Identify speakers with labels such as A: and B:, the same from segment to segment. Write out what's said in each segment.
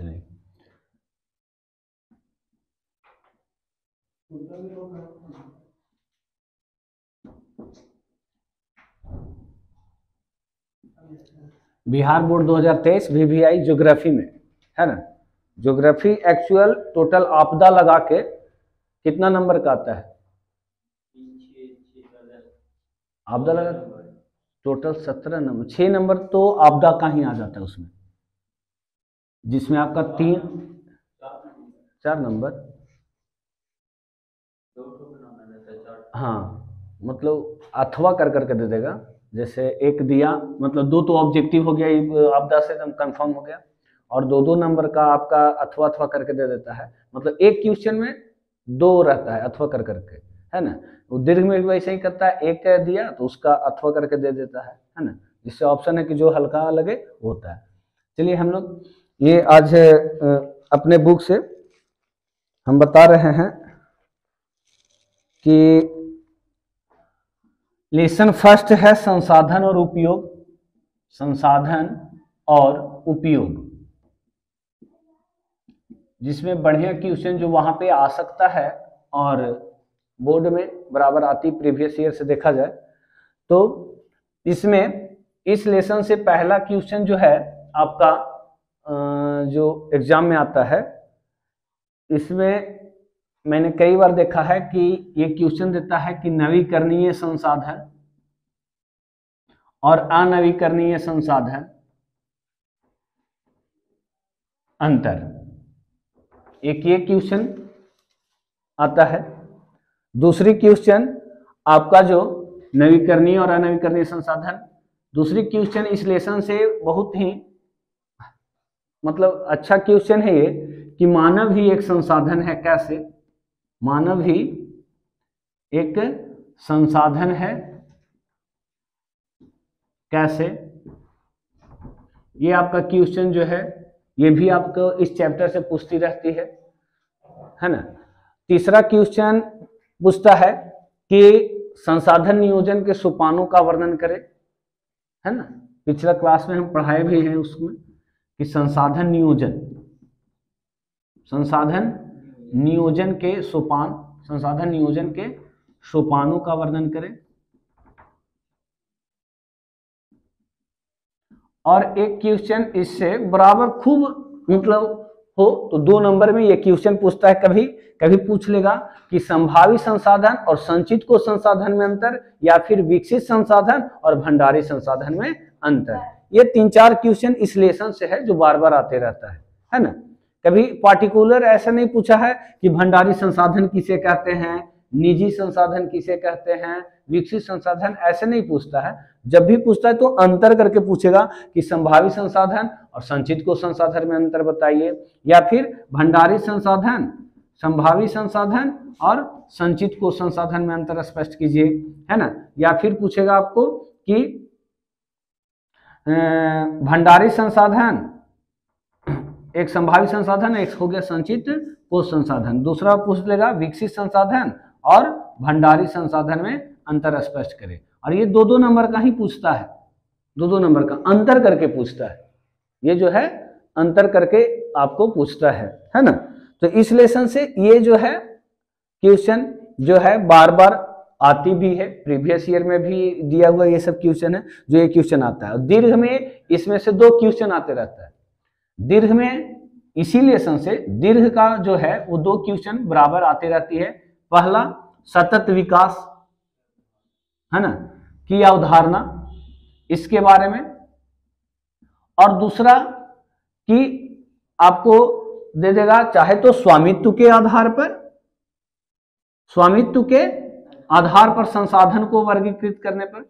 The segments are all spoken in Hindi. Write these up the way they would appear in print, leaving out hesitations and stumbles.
A: चलिए बिहार बोर्ड 2023 VVI ज्योग्राफी में है ना, ज्योग्राफी एक्चुअल टोटल आपदा लगा के कितना नंबर का आता है? आपदा लगा टोटल 17 नंबर, 6 नंबर तो आपदा का ही आ जाता है उसमें, जिसमें आपका 4 नंबर, हाँ मतलब अथवा कर करके दे देगा। जैसे एक दिया मतलब 2 तो ऑब्जेक्टिव हो गया, आपदा से एकदम कंफर्म हो गया, और 2-2 नंबर का आपका अथवा अथवा करके दे देता है। मतलब एक क्वेश्चन में 2 रहता है अथवा कर करके, है ना। वो दीर्घ में भी वैसे ही करता है, एक कह दिया तो उसका अथवा करके दे देता है ना। जिससे ऑप्शन है कि जो हल्का लगे होता है। चलिए हम लोग ये आज अपने बुक से हम बता रहे हैं कि लेसन फर्स्ट है संसाधन और उपयोग, संसाधन और उपयोग, जिसमें बढ़िया क्वेश्चन जो वहां पे आ सकता है और बोर्ड में बराबर आती प्रीवियस ईयर से देखा जाए तो इसमें इस लेसन से पहला क्वेश्चन जो है आपका जो एग्जाम में आता है, इसमें मैंने कई बार देखा है कि ये क्वेश्चन देता है कि नवीकरणीय संसाधन और अनवीकरणीय संसाधन अंतर, एक ये क्वेश्चन आता है। दूसरी क्वेश्चन आपका जो नवीकरणीय और अनवीकरणीय संसाधन, दूसरी क्वेश्चन इस लेसन से बहुत ही मतलब अच्छा क्वेश्चन है ये कि मानव ही एक संसाधन है, कैसे? मानव ही एक संसाधन है कैसे, ये आपका क्वेश्चन जो है ये भी आपको इस चैप्टर से पूछती रहती है ना। तीसरा क्वेश्चन पूछता है कि संसाधन नियोजन के सोपानों का वर्णन करें, है ना। पिछला क्लास में हम पढ़ाए भी हैं उसमें कि संसाधन नियोजन के सोपान, संसाधन नियोजन के सोपानों का वर्णन करें। और एक क्वेश्चन इससे बराबर खूब मतलब हो तो 2 नंबर में ये क्वेश्चन पूछता है, कभी कभी पूछ लेगा कि संभावित संसाधन और संचित को संसाधन में अंतर, या फिर विकसित संसाधन और भंडारी संसाधन में अंतर। ये 3-4 क्वेश्चन इस लेसन से है जो बार बार आते रहता है ना। कभी पार्टिकुलर ऐसा नहीं पूछा है कि भंडारी संसाधन किसे कहते हैं, निजी संसाधन किसे कहते हैं, विकसित संसाधन, ऐसे नहीं पूछता है। जब भी पूछता है तो अंतर करके पूछेगा कि संभावित संसाधन और संचित को संसाधन में अंतर बताइए, या फिर भंडारी संसाधन, संभावित संसाधन और संचित को संसाधन में अंतर स्पष्ट कीजिए, है ना। या फिर पूछेगा आपको कि भंडारी संसाधन एक संभावित संसाधन, एक हो गया संचित को संसाधन। दूसरा पूछ लेगा विकसित संसाधन और भंडारी संसाधन में अंतर स्पष्ट करें। और ये 2-2 नंबर का ही पूछता है, 2-2 नंबर का अंतर करके पूछता है। ये जो है अंतर करके आपको पूछता है ना। तो इस लेसन से ये जो है क्वेश्चन जो है बार बार आती भी है, प्रीवियस ईयर में भी दिया हुआ ये सब क्वेश्चन है जो ये क्वेश्चन आता है। दीर्घ में इसमें से 2 क्वेश्चन आते रहता है। दीर्घ में इसी लेसन से दीर्घ का जो है वो 2 क्वेश्चन बराबर आते रहती है। पहला सतत विकास, है ना, की अवधारणा, इसके बारे में, और दूसरा कि आपको दे देगा चाहे तो स्वामित्व के आधार पर, स्वामित्व के आधार पर संसाधन को वर्गीकृत करने पर,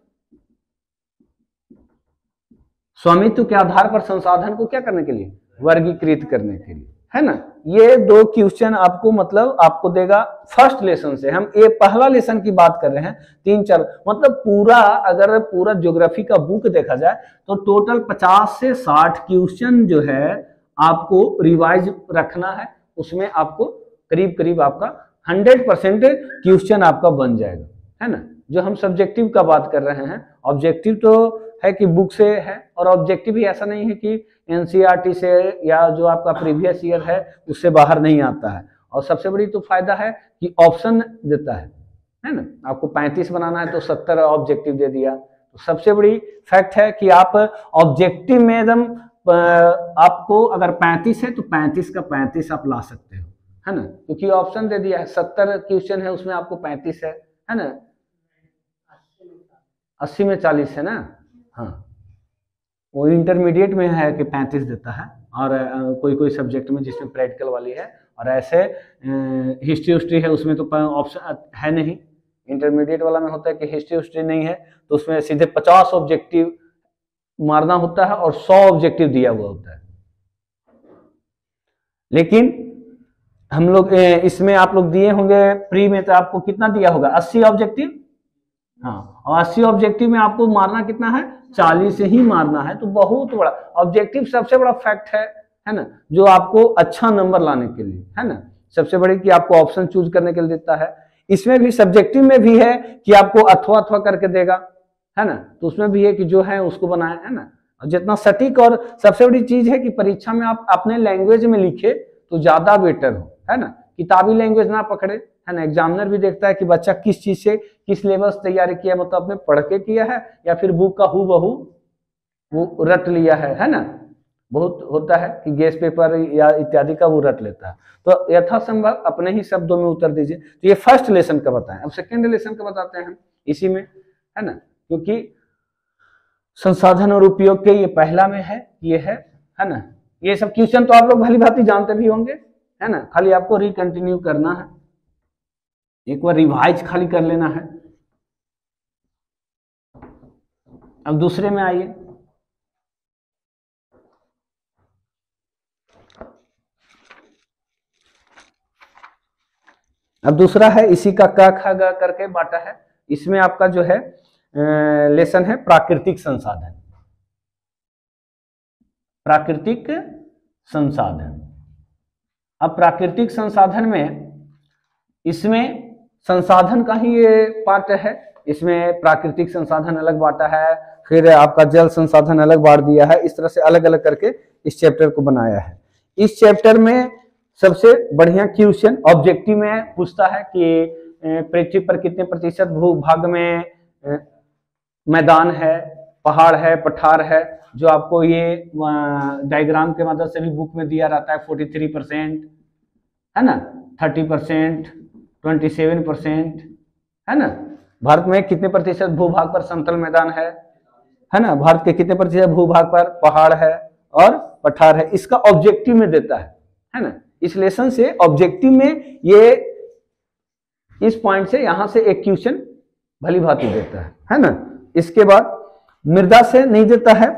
A: स्वामित्व के आधार पर संसाधन को क्या करने के लिए, वर्गीकृत करने के लिए, है ना। ये 2 क्वेश्चन आपको मतलब आपको देगा फर्स्ट लेसन से। हम ये पहला लेसन की बात कर रहे हैं, 3-4 मतलब पूरा अगर पूरा ज्योग्राफी का बुक देखा जाए तो टोटल 50 से 60 क्वेश्चन जो है आपको रिवाइज रखना है। उसमें आपको करीब करीब आपका 100% क्वेश्चन आपका बन जाएगा, है ना। जो हम सब्जेक्टिव का बात कर रहे हैं, ऑब्जेक्टिव तो है कि बुक से है, और ऑब्जेक्टिव भी ऐसा नहीं है कि एनसीईआरटी से या जो आपका प्रीवियस ईयर है उससे बाहर नहीं आता है। और सबसे बड़ी तो फायदा है कि ऑप्शन देता है ना। आपको 35 बनाना है तो 70 ऑब्जेक्टिव दे दिया। तो सबसे बड़ी फैक्ट है कि आप ऑब्जेक्टिव में एकदम आपको अगर 35 है तो 35 का 35 आप ला सकते हो, है ना, क्योंकि ऑप्शन दे दिया है। 70 क्वेश्चन है उसमें आपको 35 है ना। 80 में 40 है ना। हाँ, वो इंटरमीडिएट में है कि 35 देता है, और कोई कोई सब्जेक्ट में जिसमें प्रैक्टिकल वाली है, और ऐसे हिस्ट्री है उसमें तो ऑप्शन है नहीं। इंटरमीडिएट वाला में होता है कि हिस्ट्री नहीं है तो उसमें सीधे 50 ऑब्जेक्टिव मारना होता है और 100 ऑब्जेक्टिव दिया हुआ होता है। लेकिन हम लोग इसमें आप लोग दिए होंगे प्री में, तो आपको कितना दिया होगा? 80 ऑब्जेक्टिव। हाँ, और 80 ऑब्जेक्टिव में आपको मारना कितना है? 40 ही मारना है। तो बहुत बड़ा ऑब्जेक्टिव सबसे बड़ा फैक्ट है ना, जो आपको अच्छा नंबर लाने के लिए, है ना, सबसे बड़ी कि आपको ऑप्शन चूज करने के लिए देता है। इसमें भी सब्जेक्टिव में भी है कि आपको अथवा अथवा करके देगा, है ना, तो उसमें भी है कि जो है उसको बनाए, है ना। जितना सटीक, और सबसे बड़ी चीज है कि परीक्षा में आप अपने लैंग्वेज में लिखे तो ज्यादा बेटर हो, है ना, किताबी लैंग्वेज ना पकड़े, है ना। एग्जामिनर भी देखता है कि बच्चा किस चीज से किस लेवल से तैयारी किया, मतलब आपने पढ़ के किया है या फिर बुक का हूबहू वो रट लिया है ना। बहुत होता है कि गेस्ट पेपर या इत्यादि का वो रट लेता है। तो यथासंभव अपने ही शब्दों में उत्तर दीजिए। तो ये फर्स्ट लेसन का बताएं। अब सेकेंड लेसन का बताते हैं हम इसी में, है ना, क्योंकि संसाधन और उपयोग के ये पहला में है, ये है ना। ये सब क्वेश्चन तो आप लोग भली भांति जानते भी होंगे, है ना, खाली आपको रिकंटिन्यू करना है, एक बार रिवाइज खाली कर लेना है। अब दूसरे में आइए। अब दूसरा है इसी का क ख ग करके बांटा है। इसमें आपका जो है लेसन है प्राकृतिक संसाधन। प्राकृतिक संसाधन। अब प्राकृतिक संसाधन में इसमें संसाधन का ही ये पार्ट है। इसमें प्राकृतिक संसाधन अलग बांटा है, फिर आपका जल संसाधन अलग बांट दिया है। इस तरह से अलग अलग करके इस चैप्टर को बनाया है। इस चैप्टर में सबसे बढ़िया क्वेश्चन ऑब्जेक्टिव में पूछता है कि पृथ्वी पर कितने प्रतिशत भूभाग में मैदान है, पहाड़ है, पठार है, जो आपको ये डायग्राम के मदद से भी बुक में दिया रहता है। 43%, है ना, 30%, 27%, है ना। भारत में कितने प्रतिशत भूभाग पर समतल मैदान है ना, भारत के कितने प्रतिशत भूभाग पर पहाड़ है और पठार है, इसका ऑब्जेक्टिव में देता है ना। इस लेसन से ऑब्जेक्टिव में ये इस पॉइंट से यहां से एक क्वेश्चन भली भांति देता है ना। इसके बाद मृदा से नहीं देता है।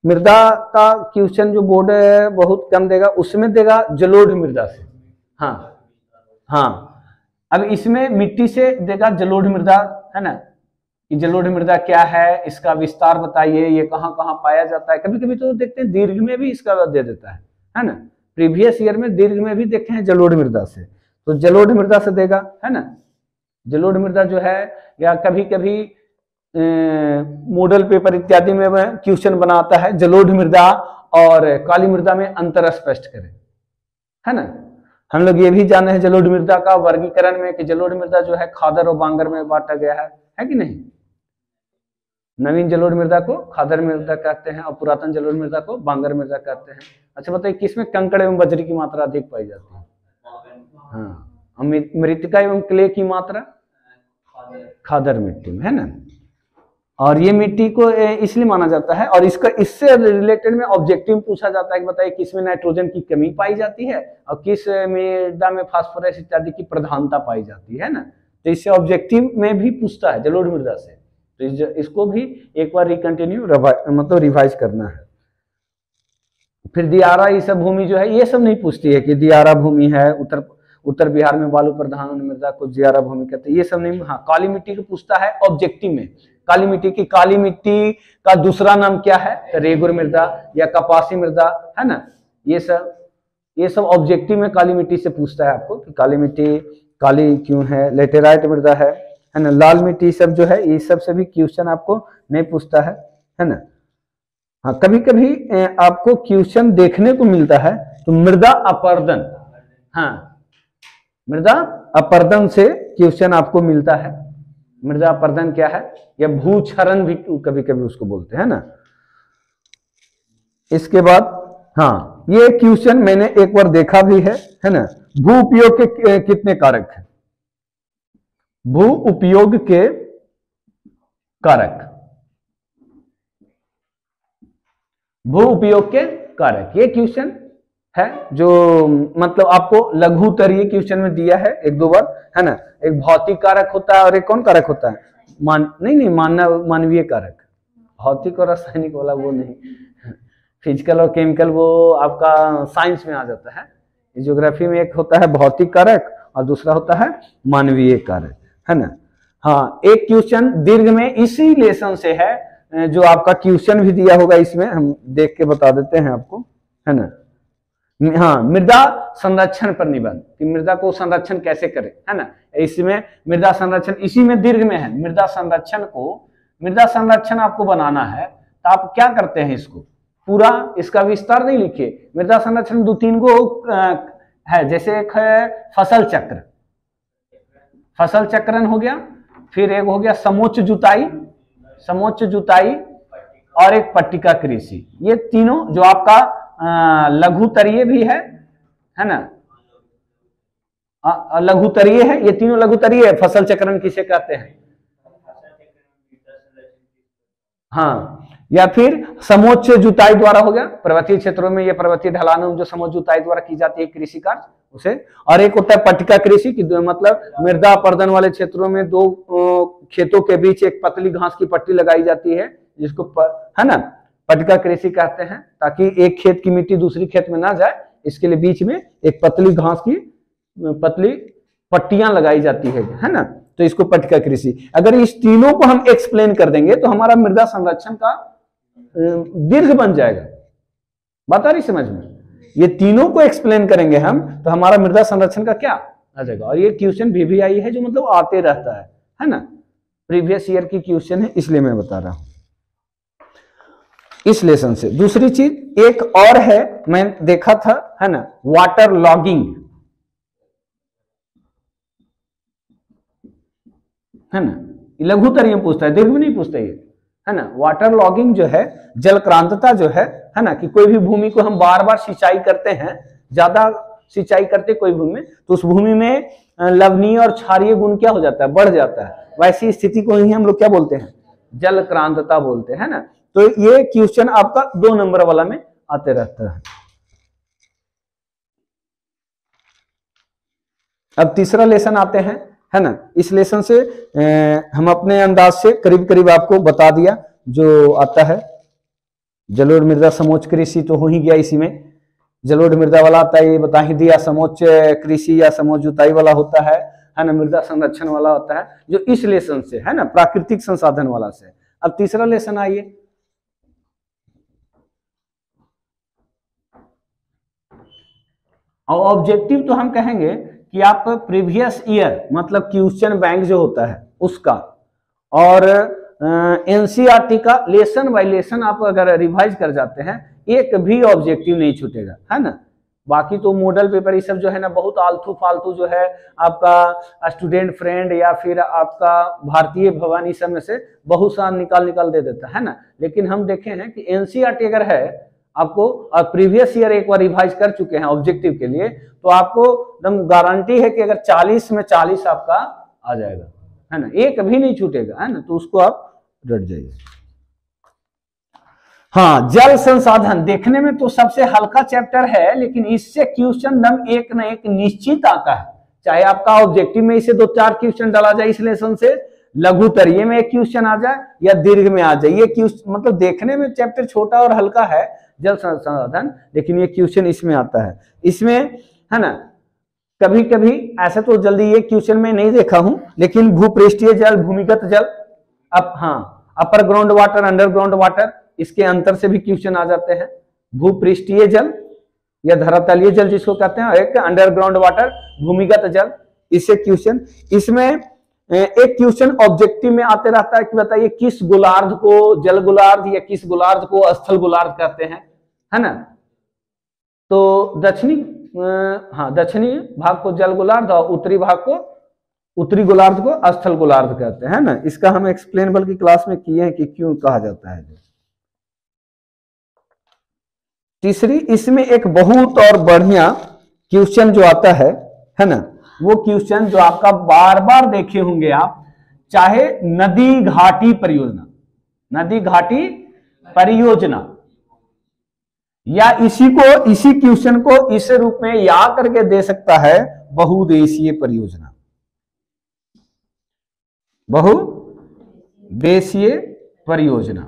A: मृदा का क्वेश्चन जो बोर्ड है बहुत कम देगा, उसमें देगा जलोढ़ मृदा से। हाँ, अब इसमें मिट्टी से देगा जलोढ़ मृदा, है ना, कि जलोढ़ मृदा क्या है, इसका विस्तार बताइए, ये कहाँ कहाँ पाया जाता है। कभी कभी तो देखते हैं दीर्घ में भी इसका दे देता है ना। प्रीवियस ईयर में दीर्घ में भी देखे हैं जलोढ़ मृदा से, तो जलोढ़ मृदा से देगा, है ना। जलोढ़ मृदा जो है, या कभी कभी मॉडल पेपर इत्यादि में क्वेश्चन बनाता है जलोढ़ मृदा और काली मृदा में अंतर स्पष्ट करें, है ना। हम लोग ये भी जाने हैं जलोढ़ मृदा का वर्गीकरण में कि जलोढ़ मृदा जो है खादर और बांगर में बांटा गया है कि नहीं। नवीन जलोढ़ मृदा को खादर मृदा कहते हैं और पुरातन जलोढ़ मृदा को बांगर मृदा कहते हैं। अच्छा बताइए, किसमें कंकड़ एवं बजरी की मात्रा अधिक पाई जाती है? हाँ, मृतिका एवं क्ले की मात्रा खादर मिट्टी में, है ना। और ये मिट्टी को इसलिए माना जाता है, और इसका इससे रिलेटेड में ऑब्जेक्टिव में पूछा जाता है कि बताइए किसमें नाइट्रोजन की कमी पाई जाती है और किस मृदा में फास्फोरस इत्यादि की प्रधानता पाई जाती है ना। तो इससे ऑब्जेक्टिव में भी पूछता है जलोढ़ मृदा से। तो इसको भी एक बार रिकंटिन्यू मतलब रिवाइज करना है। फिर दियारा ये सब भूमि जो है ये सब नहीं पूछती है कि दियारा भूमि है, उत्तर बिहार में बालू प्रधान मृदा को दियारा भूमि कहते हैं, ये सब नहीं। हाँ, काली मिट्टी को पूछता है ऑब्जेक्टिव में। काली मिट्टी का दूसरा नाम क्या है? रेगुर मृदा या कपासी मृदा, है ना। ये सब ऑब्जेक्टिव में काली मिट्टी से पूछता है आपको कि काली मिट्टी काली क्यों है, लेटेराइट मृदा है ना। लाल मिट्टी सब जो है ये सब से भी क्वेश्चन आपको नहीं पूछता है है ना। हाँ, कभी कभी आपको क्वेश्चन देखने को मिलता है तो मृदा अपरदन, हाँ मृदा अपरदन से क्वेश्चन आपको मिलता है। मृदा अपरदन क्या है, या भूक्षरण भी कभी कभी उसको बोलते हैं ना। इसके बाद हाँ, ये क्वेश्चन मैंने एक बार देखा भी है ना। भू उपयोग के कितने कारक है, भू उपयोग के कारक, भू उपयोग के कारक, ये क्वेश्चन है जो मतलब आपको लघु तरीय क्वेश्चन में दिया है एक दो बार, है ना। एक भौतिक कारक होता है और एक कौन कारक होता है, मानवीय कारक। भौतिक और रासायनिक वाला वो नहीं, फिजिकल और केमिकल वो आपका साइंस में आ जाता है। ज्योग्राफी में एक होता है भौतिक कारक और दूसरा होता है मानवीय कारक, है ना। हाँ, एक क्वेश्चन दीर्घ में इसी लेसन से है, जो आपका क्वेश्चन भी दिया होगा, इसमें हम देख के बता देते हैं आपको, है ना। हाँ, मृदा संरक्षण पर निबंध, कि मृदा को संरक्षण कैसे करें, है ना। इसमें मृदा संरक्षण इसी में दीर्घ में है। मृदा संरक्षण आपको बनाना है तो आप क्या करते हैं, इसको पूरा इसका विस्तार नहीं लिखिए। मृदा संरक्षण 2-3 गो है, जैसे एक है फसल चक्र, फसल चक्रण हो गया, फिर एक हो गया समोच्च जुताई और एक पट्टिका कृषि। ये तीनों जो आपका लघु तरीय भी है ना, लघु तरीय है, ये तीनों लघु तरीय है। फसल चक्रण किसे कहते हैं, हाँ, या फिर समोच्च जुताई द्वारा हो गया, पर्वतीय क्षेत्रों में, ये पर्वतीय ढलानों में जो समोच्च जुताई द्वारा की जाती है कृषि कार्य उसे। और एक होता है पट्टिका कृषि की, मतलब मृदा अपरदन वाले क्षेत्रों में 2 खेतों के बीच एक पतली घास की पट्टी लगाई जाती है, जिसको है ना पट्टिका कृषि कहते हैं, ताकि एक खेत की मिट्टी दूसरी खेत में ना जाए, इसके लिए बीच में एक पतली घास की पतली पट्टियां लगाई जाती है ना। तो इसको पट्टिका कृषि। अगर इस तीनों को हम एक्सप्लेन कर देंगे तो हमारा मृदा संरक्षण का दीर्घ बन जाएगा। बात आ रही समझ में, ये तीनों को एक्सप्लेन करेंगे हम तो हमारा मृदा संरक्षण का क्या आ जाएगा। और ये क्वेश्चन VVI है, जो मतलब आते रहता है ना, प्रीवियस ईयर की क्वेश्चन है, इसलिए मैं बता रहा हूं इस लेसन से। दूसरी चीज एक और है, मैं देखा था, है ना, वाटर लॉगिंग, है ना। लघु तरीय में पूछता है, दीर्घ में नहीं पूछता ये, है ना। वाटर लॉगिंग जो है, जल क्रांतता जो है ना, कि कोई भी भूमि को हम बार बार सिंचाई करते हैं, ज्यादा सिंचाई करते कोई भूमि में, तो उस भूमि में लवणीय और क्षारीय गुण क्या हो जाता है, बढ़ जाता है। वैसी स्थिति को ही हम लोग क्या बोलते हैं, जल क्रांतता बोलते हैं ना। तो ये क्वेश्चन आपका 2 नंबर वाला में आते रहता है। अब तीसरा लेसन आते हैं, है ना। इस लेसन से हम अपने अंदाज से करीब करीब आपको बता दिया जो आता है। जलोढ़ मृदा समोच्च कृषि तो हो ही गया, इसी में जलोढ़ मृदा वाला आता है, ये बता ही दिया। समोच्च कृषि या समोच्च जुताई वाला होता है ना। मृदा संरक्षण वाला होता है जो इस लेसन से, है ना, प्राकृतिक संसाधन वाला से। अब तीसरा लेसन आइए, और ऑब्जेक्टिव तो हम कहेंगे कि आप प्रीवियस ईयर मतलब क्वेश्चन बैंक जो होता है उसका, और एनसीईआरटी का लेसन बाय लेसन आप अगर रिवाइज कर जाते हैं, एक भी ऑब्जेक्टिव नहीं छूटेगा, है ना। बाकी तो मॉडल पेपर ये सब जो है ना, बहुत आलतू फालतू जो है आपका स्टूडेंट फ्रेंड या फिर आपका भारतीय भवन सब में से बहुत सा निकाल दे देता है ना। लेकिन हम देखे हैं कि एनसीईआरटी अगर है आपको, और प्रीवियस ईयर एक बार रिवाइज कर चुके हैं ऑब्जेक्टिव के लिए, तो आपको एकदम गारंटी है कि अगर 40 में 40 आपका आ जाएगा, है ना, एक भी नहीं छूटेगा, है ना। तो उसको आप रट जाइए। हाँ, जल संसाधन देखने में तो सबसे हल्का चैप्टर है, लेकिन इससे क्वेश्चन नंबर एक न एक निश्चित आता है। चाहे आपका ऑब्जेक्टिव में इसे 2-4 क्वेश्चन डाला जाए इस लेसन से, लघु तरीय में एक क्वेश्चन आ जाए या दीर्घ में आ जाए, ये क्वेश्चन मतलब देखने में चैप्टर छोटा और हल्का है जल संसाधन, लेकिन ये क्वेश्चन इसमें आता है। इसमें, है ना, कभी कभी ऐसे तो जल्दी ये क्वेश्चन में नहीं देखा हूं, लेकिन भूपृष्ठीय जल, भूमिगत जल, upper ground water, underground water, इसके अंतर से भी क्वेश्चन आ जाते हैं। भूपृष्ठीय जल या धरातलीय जल जिसको कहते हैं, एक अंडरग्राउंड वाटर, भूमिगत जल, इससे क्वेश्चन। इसमें एक क्वेश्चन ऑब्जेक्टिव में आते रहता है कि बताइए किस गोलार्ध को जल गोलार्ध या किस गोलार्ध को स्थल गोलार्ध कहते हैं, है ना। तो दक्षिणी भाग को जल गोलार्ध और उत्तरी भाग को उत्तरी गोलार्ध को स्थल गोलार्ध कहते हैं ना। इसका हम एक्सप्लेन बल्कि क्लास में किए हैं कि क्यों कहा जाता है। तीसरी, इसमें एक बहुत और बढ़िया क्वेश्चन जो आता है ना, वो क्वेश्चन जो आपका बार बार देखे होंगे आप, चाहे नदी घाटी परियोजना या इसी क्वेश्चन को इस रूप में याद करके दे सकता है, बहुउद्देशीय परियोजना।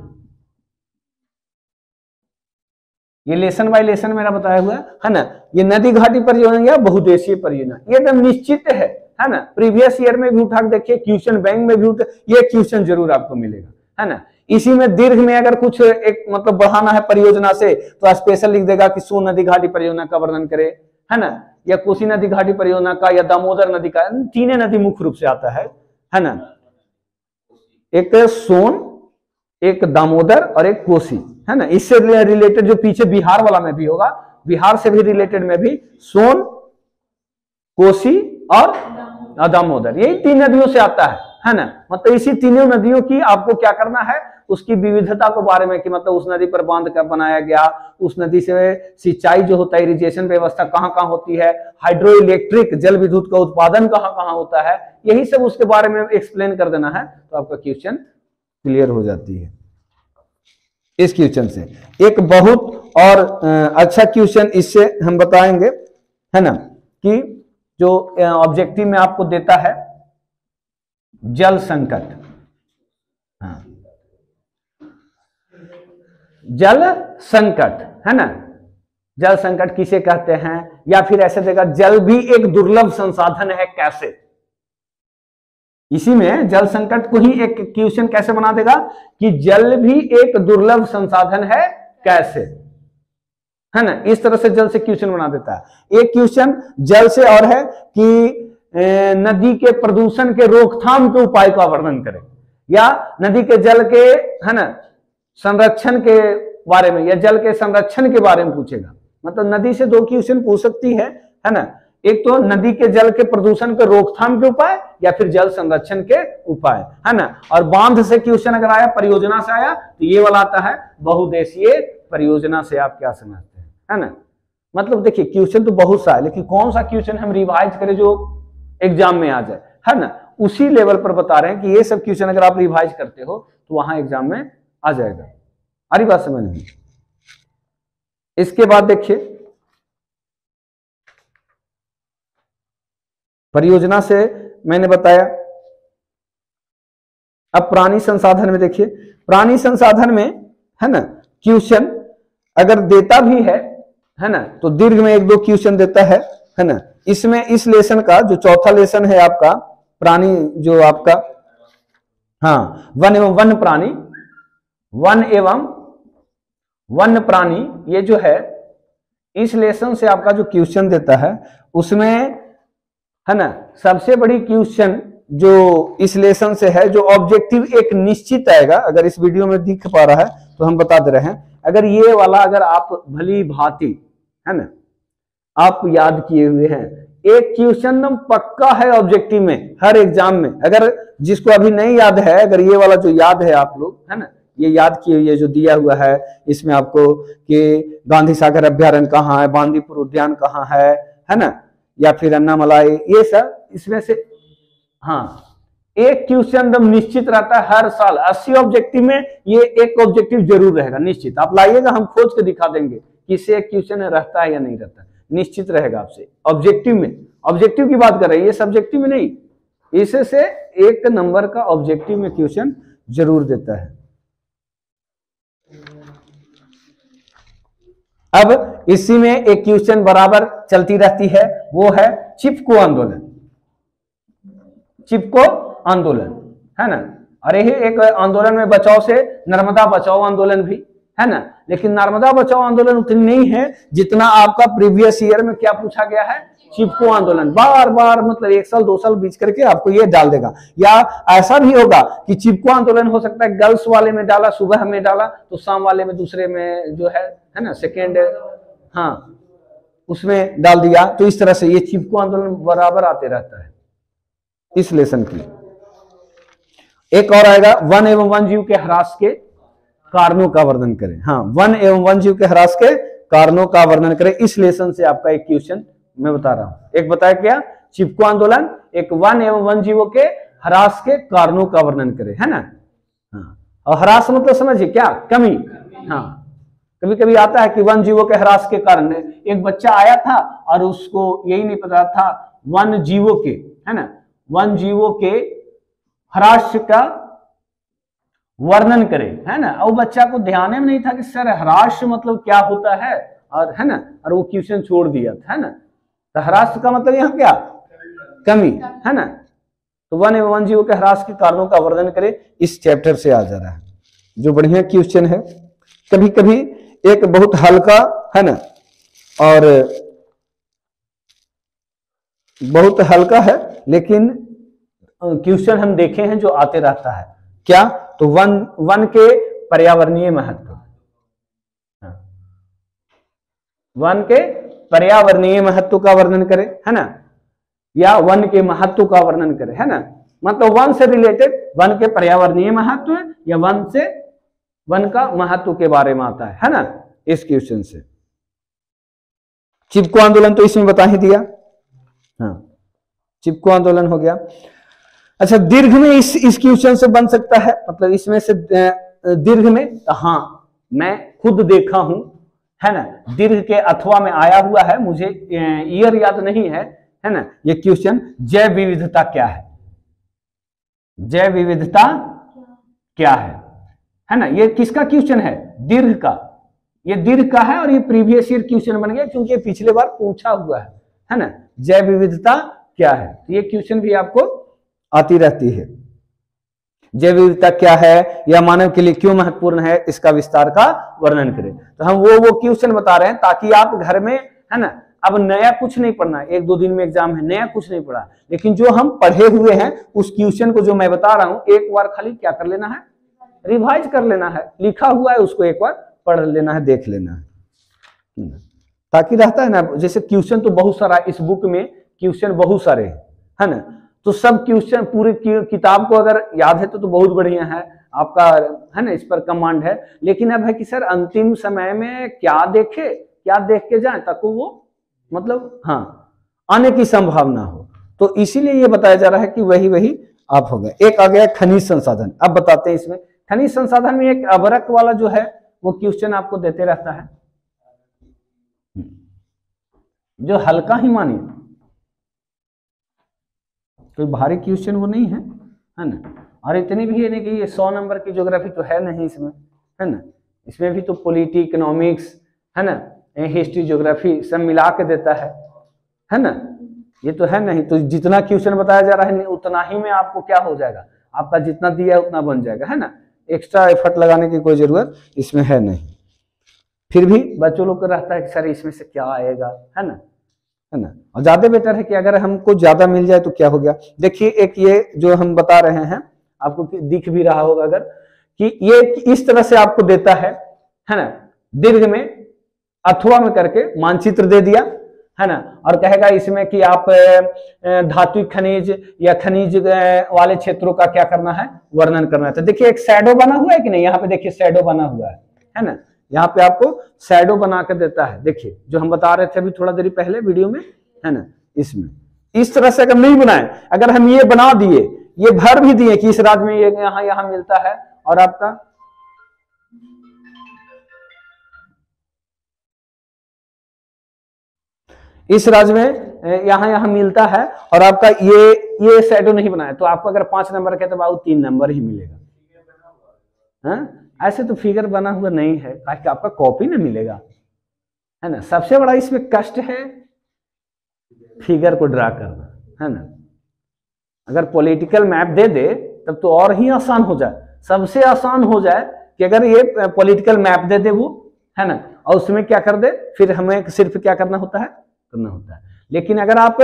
A: ये लेसन बाय लेसन मेरा बताया हुआ है ना। ये नदी घाटी परियोजना या बहुउद्देशीय परियोजना ये एकदम निश्चित है ना। प्रीवियस ईयर में भी उठा के देखिए, क्वेश्चन बैंक में भी ये क्वेश्चन जरूर आपको मिलेगा, है ना। इसी में दीर्घ में अगर कुछ एक मतलब बढ़ाना है परियोजना से तो स्पेशल लिख देगा कि सोन नदी घाटी परियोजना का वर्णन करे, है ना, या कोसी नदी घाटी परियोजना का या दामोदर नदी का। तीन नदी मुख्य रूप से आता है ना। एक सोन, एक दामोदर और एक कोसी, है ना। इससे रिलेटेड जो पीछे बिहार वाला में भी होगा, बिहार से भी रिलेटेड में भी सोन, कोसी और दामोदर, यही तीन नदियों से आता है ना। मतलब इसी तीनों नदियों की आपको क्या करना है, उसकी विविधता के बारे में कि मतलब उस नदी पर बांध का बनाया गया, उस नदी से सिंचाई जो होता है, इरिगेशन व्यवस्था कहाँ कहाँ होती है, हाइड्रो इलेक्ट्रिक जल विद्युत का उत्पादन कहाँ कहाँ होता है, यही सब उसके बारे में एक्सप्लेन कर देना है तो आपका क्वेश्चन क्लियर हो जाती है। इस क्वेश्चन से एक बहुत और अच्छा क्वेश्चन इससे हम बताएंगे, है ना, कि जो ऑब्जेक्टिव में आपको देता है जल संकट। हाँ, जल संकट, है ना। जल संकट किसे कहते हैं, या फिर ऐसे देगा जल भी एक दुर्लभ संसाधन है कैसे। इसी में जल संकट को ही एक क्वेश्चन कैसे बना देगा कि जल भी एक दुर्लभ संसाधन है कैसे, है ना। इस तरह से जल से क्वेश्चन बना देता है। एक क्वेश्चन जल से और है कि नदी के प्रदूषण के रोकथाम के उपाय का वर्णन करें, या नदी के जल के, है ना, संरक्षण के बारे में, या जल के संरक्षण के बारे में पूछेगा। मतलब नदी से दो क्वेश्चन पूछ सकती है ना। एक तो नदी के जल के प्रदूषण के रोकथाम के उपाय, या फिर जल संरक्षण के उपाय, है ना। और बांध से क्वेश्चन अगर आया, परियोजना से आया, तो ये वाला आता है बहुउद्देशीय परियोजना से। आप क्या समझते हैं, है ना। मतलब देखिए क्वेश्चन तो बहुत सा है, लेकिन कौन सा क्वेश्चन हम रिवाइज करें जो एग्जाम में आ जाए, है ना, उसी लेवल पर बता रहे हैं कि ये सब क्वेश्चन अगर आप रिवाइज करते हो तो वहां एग्जाम में आ जाएगा। सारी बात समझ में। इसके बाद देखिए परियोजना से मैंने बताया। अब प्राणी संसाधन में देखिए, प्राणी संसाधन में, है ना, क्वेश्चन अगर देता भी है ना, तो दीर्घ में एक दो क्वेश्चन देता है ना। इसमें इस लेसन का जो चौथा लेसन है आपका प्राणी, जो आपका वन एवं वन्य प्राणी, वन एवं वन्य प्राणी, ये जो है इस लेसन से आपका जो क्वेश्चन देता है उसमें, है ना, सबसे बड़ी क्वेश्चन जो इस लेसन से है, जो ऑब्जेक्टिव एक निश्चित आएगा। अगर इस वीडियो में दिख पा रहा है तो हम बता दे रहे हैं, अगर ये वाला अगर आप भली भांति, है ना, आप याद किए हुए हैं, एक क्वेश्चन पक्का है ऑब्जेक्टिव में हर एग्जाम में। अगर जिसको अभी नहीं याद है, अगर ये वाला जो याद है आप लोग, है ना, ये याद किए हुए जो दिया हुआ है इसमें आपको कि गांधी सागर अभ्यारण्य कहाँ है, बांदीपुर उद्यान कहाँ है ना, या फिर अन्नामलाई, ये सब इसमें से एक क्वेश्चन एकदम निश्चित रहता है हर साल। 80 ऑब्जेक्टिव में ये एक ऑब्जेक्टिव जरूर रहेगा निश्चित। आप लाइएगा, हम खोज के दिखा देंगे कि इससे एक क्वेश्चन रहता है या नहीं रहता, निश्चित रहेगा आपसे ऑब्जेक्टिव में। ऑब्जेक्टिव की बात कर रहे हैं, ये सब्जेक्टिव में नहीं। इससे एक नंबर का ऑब्जेक्टिव में क्वेश्चन जरूर देता है। अब इसी में एक क्वेश्चन बराबर चलती रहती है, वो है चिपको आंदोलन। चिपको आंदोलन, है ना। अरे एक आंदोलन में बचाव से नर्मदा बचाओ आंदोलन भी, है ना, लेकिन नर्मदा बचाओ आंदोलन उतनी नहीं है जितना आपका प्रीवियस ईयर में क्या पूछा गया है, चिपको आंदोलन, बार बार मतलब 1 साल 2 साल बीच करके आपको ये डाल देगा। या ऐसा भी होगा कि चिपको आंदोलन हो सकता है गर्ल्स वाले में डाला, सुबह में डाला, तो शाम वाले में दूसरे में जो है ना सेकेंड, हाँ उसमें डाल दिया। तो इस तरह से ये चिपको आंदोलन बराबर आते रहता है इस लेसन के लिए। एक और आएगा, वन एवं वन जीव के ह्रास के कारणों का वर्णन करें। हाँ, वन एवं वन जीव के ह्रास के कारणों का वर्णन करें। इस लेसन से आपका एक क्वेश्चन मैं बता रहा हूं। एक बताया क्या, चिपको आंदोलन, एक वन एवं वन जीवों के ह्रास के कारणों का वर्णन करें, है ना। हाँ, और ह्रास मतलब समझिए क्या, कमी। हाँ, कभी कभी आता है कि वन जीवों के ह्रास के कारण, एक बच्चा आया था और उसको यही नहीं पता था वन जीवों के, है ना, वन जीवों के ह्रास का वर्णन करे, है ना। और बच्चा को ध्यान में नहीं था कि सर ह्रास मतलब क्या होता है, और है ना, और वो क्वेश्चन छोड़ दिया था, है ना। तो ह्रास का मतलब यहाँ क्या, कमी, है ना। तो वन एवं वन जीवों के ह्रास के कारणों का वर्णन करे, इस चैप्टर से आ जा रहा है, जो बढ़िया क्वेश्चन है। कभी कभी एक बहुत हल्का, है ना, और बहुत हल्का है, लेकिन क्वेश्चन हम देखे हैं जो आते रहता है। क्या, तो वन के पर्यावरणीय महत्व, वन के पर्यावरणीय महत्व का वर्णन करें, है ना, या वन के महत्व का वर्णन करें, है ना। मतलब वन से रिलेटेड वन के पर्यावरणीय महत्व, या वन से वन का महत्व के बारे में आता है ना, इस क्वेश्चन से। चिपको आंदोलन तो इसमें बता ही दिया, हाँ चिपको आंदोलन हो गया। अच्छा, दीर्घ में इस क्वेश्चन से बन सकता है, मतलब इसमें से दीर्घ में, हाँ मैं खुद देखा हूं, है ना, दीर्घ के अथवा में आया हुआ है, मुझे ईयर याद नहीं है ना। ये क्वेश्चन, जैव विविधता क्या है, जैव विविधता क्या है ना। ये किसका क्वेश्चन है, दीर्घ का। ये दीर्घ का है और ये प्रीवियस ईयर क्वेश्चन बन गया क्योंकि ये पिछले बार पूछा हुआ है ना। जैव विविधता क्या है, तो ये क्वेश्चन भी आपको आती रहती है। जैव विविधता क्या है या मानव के लिए क्यों महत्वपूर्ण है, इसका विस्तार का वर्णन करें। तो हम वो क्वेश्चन बता रहे हैं ताकि आप घर में, है ना, अब नया कुछ नहीं पढ़ना, 1-2 दिन में एग्जाम है, नया कुछ नहीं पढ़ा, लेकिन जो हम पढ़े हुए हैं उस क्वेश्चन को जो मैं बता रहा हूं, एक बार खाली क्या कर लेना है, रिवाइज कर लेना है। लिखा हुआ है उसको एक बार पढ़ लेना है, देख लेना है, ताकि रहता है ना, जैसे क्वेश्चन तो बहुत सारा इस बुक में, क्वेश्चन बहुत सारे है ना, तो सब क्वेश्चन पूरी किताब को अगर याद है तो बहुत बढ़िया है आपका, है ना, इस पर कमांड है। लेकिन अब है कि सर अंतिम समय में क्या देखे, क्या देख के जाए ताकि वो मतलब हाँ आने की संभावना हो, तो इसीलिए ये बताया जा रहा है कि वही आप हो गए। एक आ गया खनिज संसाधन। अब बताते हैं इसमें खनिज संसाधन में एक अबरक वाला जो है वो क्वेश्चन आपको देते रहता है, जो हल्का ही मानिए, कोई भारी क्वेश्चन वो नहीं है ना। और इतनी भी है नहीं कि ये 100 नंबर की ज्योग्राफी तो है नहीं इसमें, है ना। इसमें भी तो पॉलिटी, इकोनॉमिक्स, है ना, हिस्ट्री, ज्योग्राफी सब मिला के देता है ना। ये तो है नहीं, तो जितना क्वेश्चन बताया जा रहा है उतना ही में आपको क्या हो जाएगा, आपका जितना दिया है उतना बन जाएगा, है ना। एक्स्ट्रा एफर्ट लगाने की कोई जरूरत इसमें है नहीं। फिर भी बच्चों लोग को रहता है कि सर इसमें से क्या आएगा, है ना। और ज्यादा बेटर है कि अगर हमको ज्यादा मिल जाए तो क्या हो गया। देखिए एक ये जो हम बता रहे हैं आपको दिख भी रहा होगा अगर, कि ये इस तरह से आपको देता है ना, दीर्घ में अथवा में करके मानचित्र दे दिया, है ना, और कहेगा इसमें कि आप धातु खनिज या खनिज वाले क्षेत्रों का क्या करना है, वर्णन करना है। तो देखिए एक शैडो बना हुआ है कि नहीं, यहाँ पे देखिए शैडो बना हुआ है ना, यहाँ पे आपको शैडो बना के देता है। देखिए जो हम बता रहे थे अभी थोड़ा देर पहले वीडियो में, है ना, इसमें इस तरह से अगर नहीं बनाए, अगर हम ये बना दिए, ये भर भी दिए कि इस राज्य में ये यहाँ मिलता है, और आपका इस राज्य में यहाँ मिलता है, और आपका ये शैडो नहीं बनाया, तो आपको अगर 5 नंबर के तो बाबू 3 नंबर ही मिलेगा। हाँ? ऐसे तो फिगर बना हुआ नहीं है, ताकि आपका कॉपी ना मिलेगा, है ना। सबसे बड़ा इसमें कष्ट है फिगर को ड्रा करना, है ना। अगर पॉलिटिकल मैप दे दे तब तो और ही आसान हो जाए, सबसे आसान हो जाए कि अगर ये पॉलिटिकल मैप दे दे वो, है ना, और उसमें क्या कर दे, फिर हमें सिर्फ क्या करना होता है। लेकिन अगर आप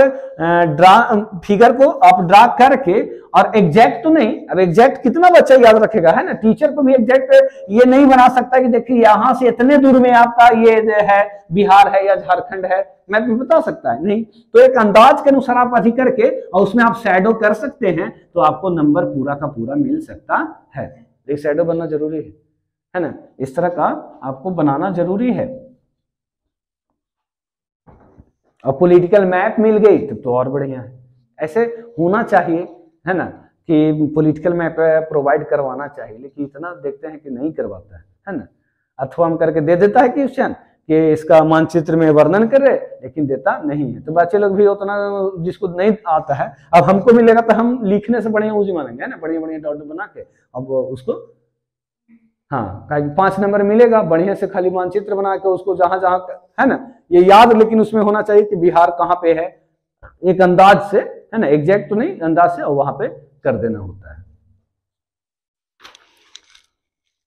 A: फिगर को आप ड्रा करके, और एग्जैक्ट तो नहीं, अब एग्जैक्ट कितना बच्चा याद रखेगा, है ना। टीचर को भी एग्जैक्ट ये नहीं बना सकता कि देखिए यहां से इतने दूर में आपका ये है बिहार है या झारखंड है, मैं तो बता सकता है नहीं। तो एक अंदाज के अनुसार आप अधिक करके और उसमें आप शैडो कर सकते हैं, तो आपको नंबर पूरा का पूरा मिल सकता है। एक शैडो बनना जरूरी है ना, इस तरह का आपको बनाना जरूरी है। और पॉलिटिकल मैप मिल गई तो और बढ़िया है, ऐसे होना चाहिए, है ना, कि पॉलिटिकल मैप प्रोवाइड करवाना चाहिए, लेकिन इतना देखते हैं कि नहीं करवाता है ना। अथवा हम करके दे देता है क्वेश्चन कि इसका मानचित्र में वर्णन करे, लेकिन देता नहीं है। तो बच्चे लोग भी उतना, जिसको नहीं आता है, अब हमको मिलेगा तो हम लिखने से बढ़िया ऊँची मानेंगे, है ना, बढ़िया बढ़िया डॉट बना के अब उसको, हाँ 5 नंबर मिलेगा, बढ़िया से खाली मानचित्र बना के उसको जहां जहां, है ना, ये याद, लेकिन उसमें होना चाहिए कि बिहार कहाँ पे है, एक अंदाज से, है ना, एग्जैक्ट तो नहीं, अंदाज से, और वहां पे कर देना होता है।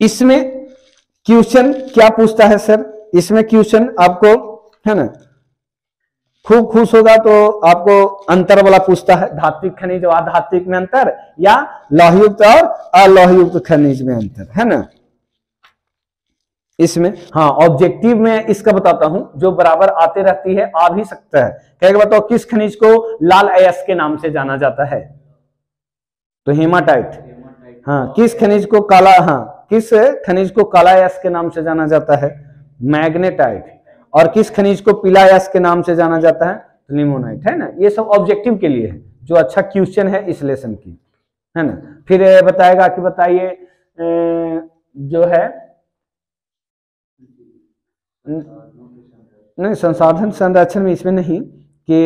A: इसमें क्वेश्चन क्या पूछता है सर, इसमें क्वेश्चन आपको, है ना, खूब खुश होगा तो आपको अंतर वाला पूछता है, धात्विक खनिज और अधात्विक में अंतर, या लौहयुक्त और अलोहयुक्त खनिज में अंतर, है ना। इसमें हाँ ऑब्जेक्टिव में इसका बताता हूं, जो बराबर आते रहती है, आ भी सकता है। क्या बताओ, किस खनिज को लाल अयस्क के नाम से जाना जाता है, तो हेमाटाइट। हाँ, किस खनिज को काला, हाँ किस खनिज को काला अयस्क के नाम से जाना जाता है, मैग्नेटाइट। और किस खनिज को पीला अयस्क के नाम से जाना जाता है, तो लिमोनाइट, है ना। ये सब ऑब्जेक्टिव के लिए है, जो अच्छा क्वेश्चन है इस लेसन की, है ना। फिर बताएगा कि बताइए जो है नहीं, संसाधन संरक्षण में इसमें नहीं, कि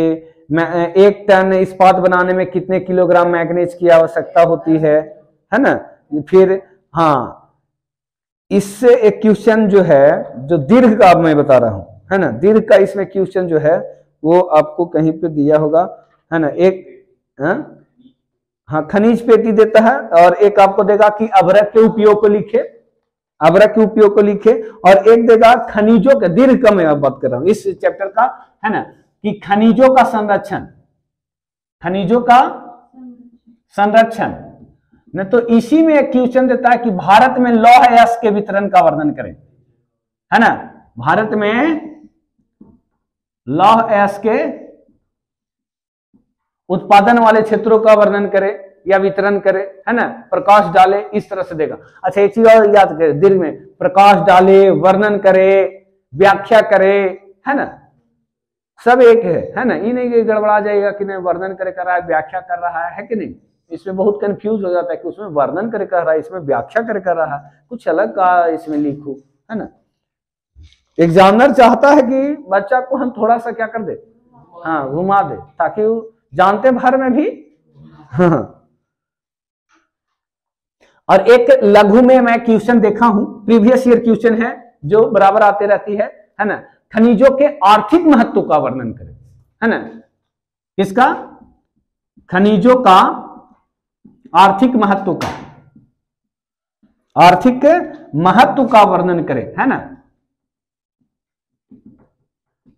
A: 1 टन इस्पात बनाने में कितने किलोग्राम मैग्नीज की आवश्यकता होती है ना। फिर हाँ, इससे एक क्वेश्चन जो है, जो दीर्घ का अब मैं बता रहा हूं, है ना, दीर्घ का इसमें क्वेश्चन जो है वो आपको कहीं पे दिया होगा, है ना। एक हाँ खनिज पेटी देता है, और एक आपको देगा कि अभ्रक के उपयोग को लिखे, अभ्रक के उपयोग को लिखे, और एक देगा खनिजों के, दीर्घ का मैं बात कर रहा हूं इस चैप्टर का, है ना, कि खनिजों का संरक्षण, खनिजों का संरक्षण न। तो इसी में एक क्वेश्चन देता है कि भारत में लौह अयस्क के वितरण का वर्णन करें, है ना। भारत में लौह अयस्क के उत्पादन वाले क्षेत्रों का वर्णन करे या वितरण करे, है ना, प्रकाश डाले, इस तरह से देगा। अच्छा एक चीज और याद करें, दीर्घ में प्रकाश डाले, वर्णन करे, व्याख्या करे, है ना, सब एक है ना। ये नहीं कि गड़बड़ा जाएगा कि नहीं वर्णन करे कर रहा है, व्याख्या कर रहा है कि नहीं, इसमें बहुत कंफ्यूज हो जाता है कि उसमें वर्णन करे कर रहा है, इसमें व्याख्या करे कर रहा है, कुछ अलग का इसमें लिखो, है ना। एग्जामिनर चाहता है कि बच्चा को हम थोड़ा सा क्या कर दे, हाँ घुमा दे, ताकि वो जानते भर में भी, हाँ। और एक लघु में मैं क्वेश्चन देखा हूं, प्रीवियस ईयर क्वेश्चन है, जो बराबर आते रहती है ना, खनिजों के आर्थिक महत्व का वर्णन करें, है ना। किसका, खनिजों का आर्थिक महत्व का, आर्थिक महत्व का वर्णन करें, है ना।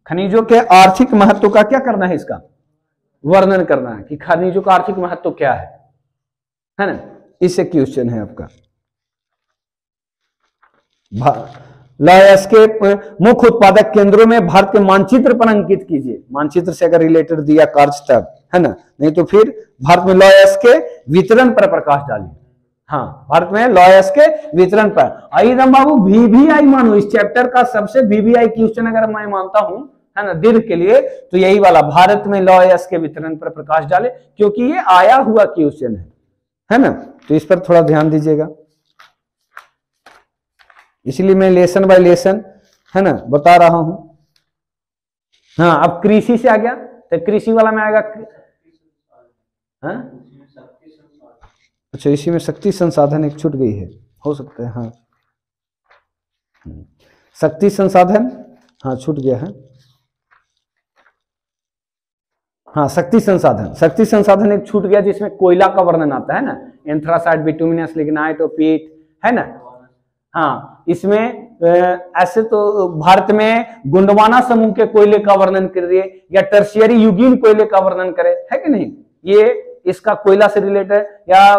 A: खनिजों के आर्थिक महत्व का क्या करना है, इसका वर्णन करना है कि खनिजों का आर्थिक महत्व क्या है ना। इससे क्वेश्चन है आपका। लौह अयस्क के मुख्य उत्पादक केंद्रों में भारत के मानचित्र पर अंकित कीजिए, मानचित्र से अगर रिलेटेड दिया कार्य तब, है ना, नहीं तो फिर भारत में लौह अयस्क के वितरण पर प्रकाश डालिए। हाँ, भारत में लौह अयस्क के वितरण पर। आइए बाबू VVI मानो, इस चैप्टर का सबसे VVI क्वेश्चन अगर मैं मानता हूं, है ना, दीर्घ के लिए, तो यही वाला, भारत में लौह अयस्क के वितरण पर प्रकाश डाले, क्योंकि ये आया हुआ क्वेश्चन है ना। तो इस पर थोड़ा ध्यान दीजिएगा, इसलिए मैं लेसन बाय लेसन, है ना, बता रहा हूं। हाँ, अब कृषि से आ गया, तो कृषि वाला में आएगा, हाँ? अच्छा, इसी में शक्ति संसाधन एक छूट गई है, हो सकता है, हाँ शक्ति संसाधन, हाँ छूट गया है, हाँ शक्ति संसाधन, शक्ति संसाधन एक छूट गया, जिसमें कोयला का वर्णन आता है ना, एंथ्रासाइट, बिटुमिनस लिग्नाइट और पीट, है ना। हाँ, इसमें ऐसे तो भारत में गोंडवाना समूह के कोयले का वर्णन कर रही है या टर्शियरी युगीन कोयले का वर्णन करे, है कि नहीं, ये इसका कोयला से रिलेटेड, या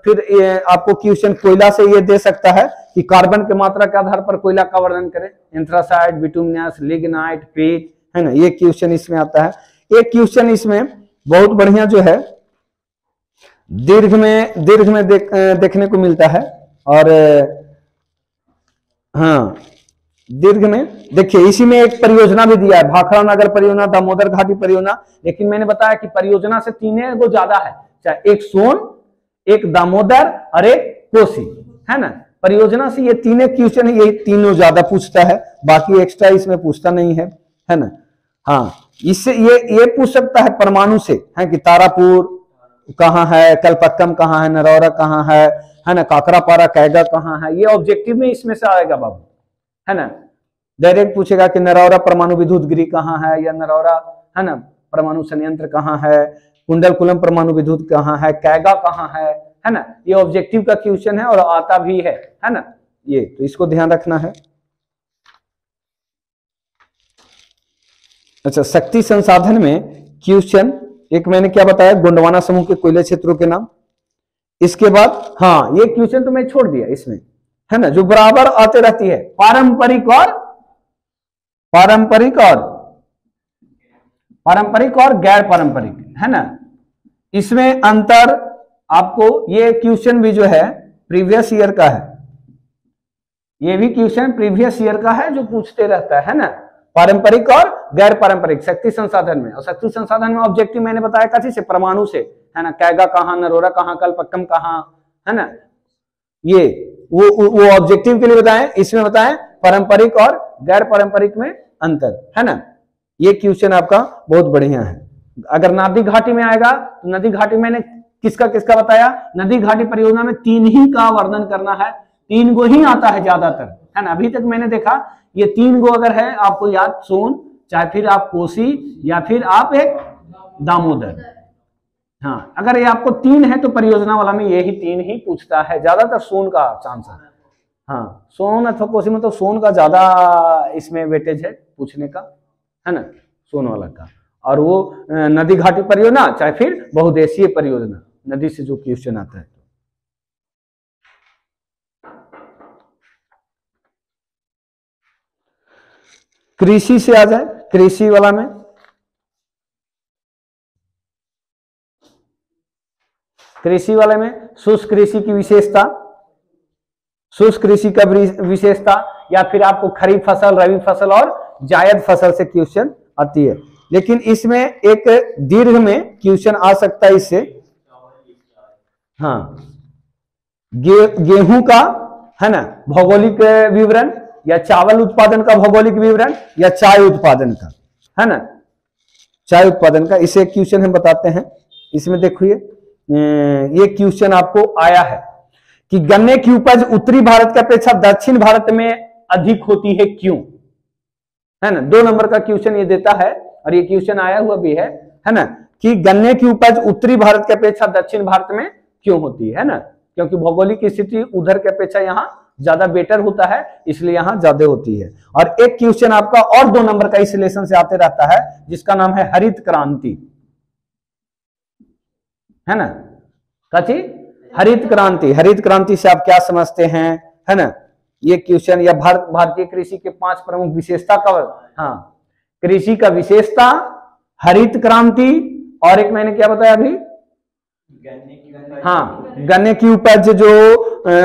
A: फिर आपको क्वेश्चन कोयला से ये दे सकता है कि कार्बन के मात्रा के आधार पर कोयला का वर्णन करें, एंथ्रासाइट, बिटुमिनस, लिग्नाइट, पीट, है ना, ये क्वेश्चन इसमें आता है। एक क्वेश्चन इसमें बहुत बढ़िया जो है दीर्घ में देखने को मिलता है, और हाँ दीर्घ में देखिए इसी में एक परियोजना भी दिया है, भाखड़ा नगर परियोजना, दामोदर घाटी परियोजना, लेकिन मैंने बताया कि परियोजना से 3 गो ज्यादा है, चाहे एक सोन, एक दामोदर और एक कोसी, है ना। परियोजना से ये 3 क्वेश्चन है, ये तीनों ज्यादा पूछता है, बाकी एक्स्ट्रा इसमें पूछता नहीं है ना। हाँ, इससे ये पूछ सकता है परमाणु से, है कि तारापुर कहाँ है, कलपक्कम कहाँ है, नरौरा कहाँ है ना, काकरापारा कैगा कहाँ है, ये ऑब्जेक्टिव में इसमें से आएगा बाबू, है ना। डायरेक्ट पूछेगा कि नरौरा परमाणु विद्युत गृह कहाँ है, या नरौरा, है ना, परमाणु संयंत्र कहाँ है, कुंडलकुलम परमाणु विद्युत कहाँ है, कैगा कहाँ है ना, ये ऑब्जेक्टिव का क्वेश्चन है और आता भी है ना, ये तो इसको ध्यान रखना है। अच्छा, शक्ति संसाधन में क्वेश्चन एक मैंने क्या बताया, गोंडवाना समूह के कोयले क्षेत्रों के नाम। इसके बाद हाँ, ये क्वेश्चन तो मैं छोड़ दिया इसमें, है ना, जो बराबर आते रहती है, पारंपरिक और गैर पारंपरिक, है ना। इसमें अंतर आपको, ये क्वेश्चन भी जो है प्रीवियस ईयर का है, ये भी क्वेश्चन प्रीवियस ईयर का है जो पूछते रहता है ना, पारंपरिक और गैर पारंपरिक शक्ति संसाधन में। और शक्ति संसाधन में ऑब्जेक्टिव मैंने बताया कथी से, परमाणु से, है ना, कैगा कहाँ, नरोरा कहाँ, कलपक्कम कहाँ, है ना, ये वो ऑब्जेक्टिव के लिए बताएं। इसमें बताएं पारंपरिक और गैर पारंपरिक में अंतर, है ना। ये क्वेश्चन आपका बहुत बढ़िया है। अगर नदी घाटी में आएगा तो नदी घाटी मैंने किसका किसका बताया, नदी घाटी परियोजना में 3 ही का वर्णन करना है, 3 गो ही आता है ज्यादातर, है ना। अभी तक मैंने देखा ये 3 गो अगर है आपको याद, सोन, चाहे फिर आप कोसी, या फिर आप एक दामोदर। हाँ, अगर ये आपको 3 है तो परियोजना वाला में यही 3 ही पूछता है, ज्यादातर सोन का चांस है। हाँ, सोन अथवा कोसी में तो सोन का ज्यादा इसमें वेटेज है पूछने का, है ना, सोन वाला का। और वो नदी घाटी परियोजना चाहे फिर बहुदेशीय परियोजना, नदी से जो क्वेश्चन आता है। कृषि से आ जाए, कृषि वाला में शुष्क कृषि की विशेषता, शुष्क कृषि का विशेषता, या फिर आपको खरीफ फसल, रबी फसल और जायद फसल से क्वेश्चन आती है। लेकिन इसमें एक दीर्घ में क्वेश्चन आ सकता है इससे, हाँ, गेहूं का, है ना, भौगोलिक विवरण, या चावल उत्पादन का भौगोलिक विवरण, या चाय उत्पादन का, है ना, चाय उत्पादन का, इसे क्वेश्चन हम बताते हैं। इसमें देखिए ये क्वेश्चन आपको आया है कि गन्ने की उपज उत्तरी भारत की अपेक्षा दक्षिण भारत में अधिक होती है, क्यों, है ना। 2 नंबर का क्वेश्चन ये देता है, और ये क्वेश्चन आया हुआ भी है ना, कि गन्ने की उपज उत्तरी भारत की अपेक्षा दक्षिण भारत में क्यों होती है ना, क्योंकि भौगोलिक स्थिति उधर की अपेक्षा यहाँ ज्यादा बेटर होता है, इसलिए यहाँ ज्यादा होती है। और एक क्वेश्चन आपका और 2 नंबर का इस रिलेशन से आते रहता है, जिसका नाम है हरित क्रांति, है ना, कथी, हरित क्रांति। हरित क्रांति से आप क्या समझते हैं, है ना, ये क्वेश्चन, या भारतीय कृषि के 5 प्रमुख विशेषता का, हाँ, कृषि का विशेषता, हरित क्रांति, और एक मैंने क्या बताया अभी, हाँ, गन्ने की उपज जो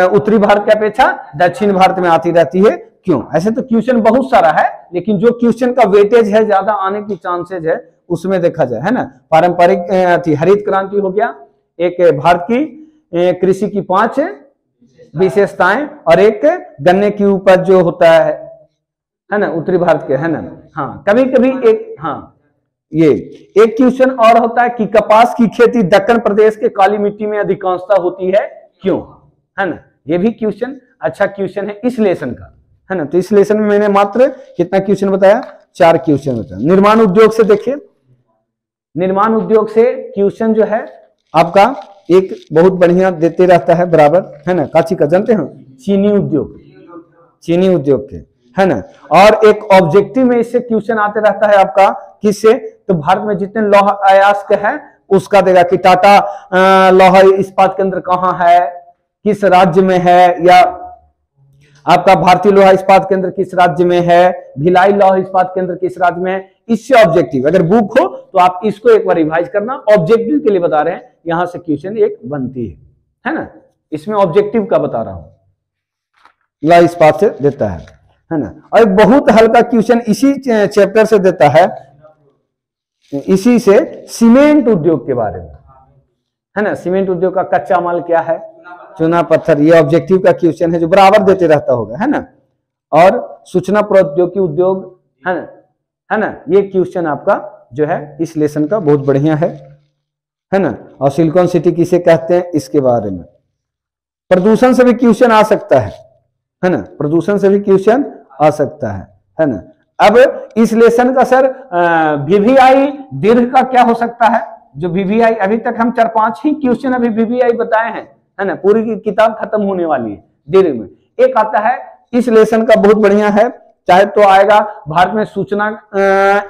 A: उत्तरी भारत की अपेक्षा दक्षिण भारत में आती रहती है, क्यों। ऐसे तो क्वेश्चन बहुत सारा है, लेकिन जो क्वेश्चन का वेटेज है, ज्यादा आने की चांसेज है, उसमें देखा जाए, है ना। पारंपरिक हरित क्रांति हो गया, एक भारत की कृषि की 5 विशेषताएं, और एक गन्ने की उपज जो होता है ना, उत्तरी भारत के, है ना। हाँ, कभी कभी एक, हाँ, ये एक क्वेश्चन और होता है कि कपास की खेती दक्कन प्रदेश के काली मिट्टी में अधिकांशता होती है, क्यों, है ना। ये भी क्वेश्चन अच्छा क्वेश्चन है इस लेसन का, है ना। तो इस लेसन में मैंने मात्र कितना क्वेश्चन बताया, 4 क्वेश्चन बताया। निर्माण उद्योग से देखिए, निर्माण उद्योग से क्वेश्चन जो है आपका एक बहुत बढ़िया देते रहता है बराबर, है ना। काची का जानते हैं, चीनी उद्योग, चीनी उद्योग के, है ना। और एक ऑब्जेक्टिव में इससे क्वेश्चन आते रहता है आपका, किससे, तो भारत में जितने लौह अयस्क है उसका देगा कि टाटा लौह इस्पात केंद्र कहाँ है, किस राज्य में है, या आपका भारतीय लोहा इस्पात केंद्र किस राज्य में है, भिलाई लौह इस्पात केंद्र किस राज्य में है। इससे ऑब्जेक्टिव, अगर बुक हो तो आप इसको एक बार रिवाइज करना, ऑब्जेक्टिव के लिए बता रहे हैं, यहां से क्वेश्चन एक बनती है ना। इसमें ऑब्जेक्टिव का बता रहा हूं, लौह इस्पात से देता है ना। और एक बहुत हल्का क्वेश्चन इसी चैप्टर से देता है, इसी से सीमेंट उद्योग के बारे में, है ना। सीमेंट उद्योग का कच्चा माल क्या है, चूना पत्थर। ये ऑब्जेक्टिव का क्वेश्चन है जो बराबर देते रहता होगा, है ना। और सूचना प्रौद्योगिकी उद्योग, है ना, ये क्वेश्चन आपका जो है इस लेसन का बहुत बढ़िया है ना। और सिलिकॉन सिटी किसे कहते हैं, इसके बारे में। प्रदूषण से भी क्वेश्चन आ सकता है ना, प्रदूषण से भी क्वेश्चन आ सकता है ना। अब इस लेसन का सर वीवीआई दीर्घ का क्या हो सकता है, जो वीवीआई अभी तक हम 4-5 ही क्वेश्चन अभी वीवीआई बताए हैं, है ना। पूरी की किताब खत्म होने वाली है दीर्घ में। एक आता है इस लेसन का बहुत बढ़िया है, चाहे तो आएगा भारत में सूचना